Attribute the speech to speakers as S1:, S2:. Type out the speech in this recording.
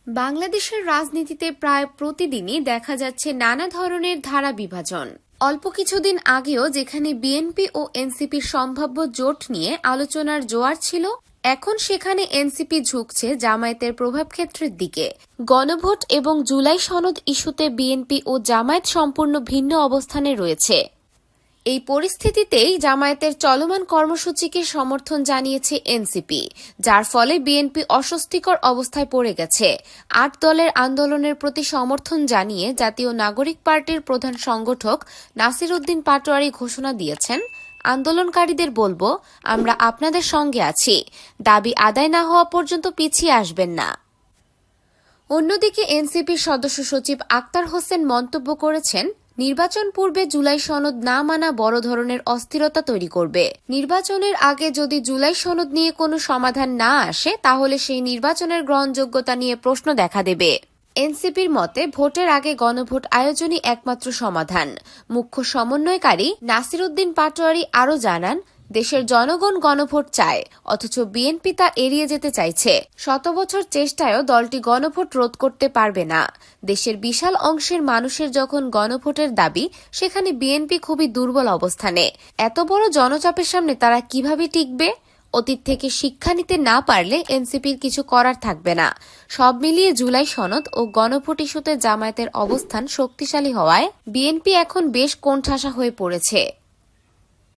S1: বাংলাদেশের রাজনীতিতে প্রায় প্রতিদিনই দেখা যাচ্ছে নানা ধরনের ধারা বিভাজন। অল্প কিছুদিন আগেও যেখানে বিএনপি ও এনসিপির সম্ভাব্য জোট নিয়ে আলোচনার জোয়ার ছিল, এখন সেখানে এনসিপি ঝুঁকছে জামায়াতের প্রভাবক্ষেত্রের দিকে। গণভোট এবং জুলাই সনদ ইস্যুতে বিএনপি ও জামায়াত সম্পূর্ণ ভিন্ন অবস্থানে রয়েছে। এই পরিস্থিতিতেই জামায়াতের চলমান কর্মসূচিকে সমর্থন জানিয়েছে এনসিপি, যার ফলে বিএনপি অস্বস্তিকর অবস্থায় পড়ে গেছে। ৮ দলের আন্দোলনের প্রতি সমর্থন জানিয়ে জাতীয় নাগরিক পার্টির প্রধান সংগঠক নাসির উদ্দিন পাটোয়ারী ঘোষণা দিয়েছেন, আন্দোলনকারীদের বলবো, আমরা আপনাদের সঙ্গে আছি, দাবি আদায় না হওয়া পর্যন্ত পিছিয়ে আসবেন না। অন্যদিকে এনসিপির সদস্য সচিব আক্তার হোসেন মন্তব্য করেছেন, নির্বাচন পূর্বে জুলাই সনদ না মানা বড় ধরনের অস্থিরতা তৈরি করবে। নির্বাচনের আগে যদি জুলাই সনদ নিয়ে কোনো সমাধান না আসে, তাহলে সেই নির্বাচনের গ্রহণযোগ্যতা নিয়ে প্রশ্ন দেখা দেবে। এনসিপির মতে ভোটের আগে গণভোট আয়োজনই একমাত্র সমাধান। মুখ্য সমন্বয়কারী নাসির উদ্দিন পাটোয়ারী আরও জানান, দেশের জনগণ গণভোট চায়, অথচ বিএনপি তা এড়িয়ে যেতে চাইছে। ১০০ বছর চেষ্টায়ও দলটি গণভোট রোধ করতে পারবে না। দেশের বিশাল অংশের মানুষের যখন গণভোটের দাবি, সেখানে বিএনপি খুবই দুর্বল অবস্থানে। এত বড় জনচাপের সামনে তারা কিভাবে টিকবে? অতীত থেকে শিক্ষা নিতে না পারলে এনসিপির কিছু করার থাকবে না। সব মিলিয়ে জুলাই সনদ ও গণভোট ইস্যুতে জামায়াতের অবস্থান শক্তিশালী হওয়ায় বিএনপি এখন বেশ কোণঠাসা হয়ে পড়েছে।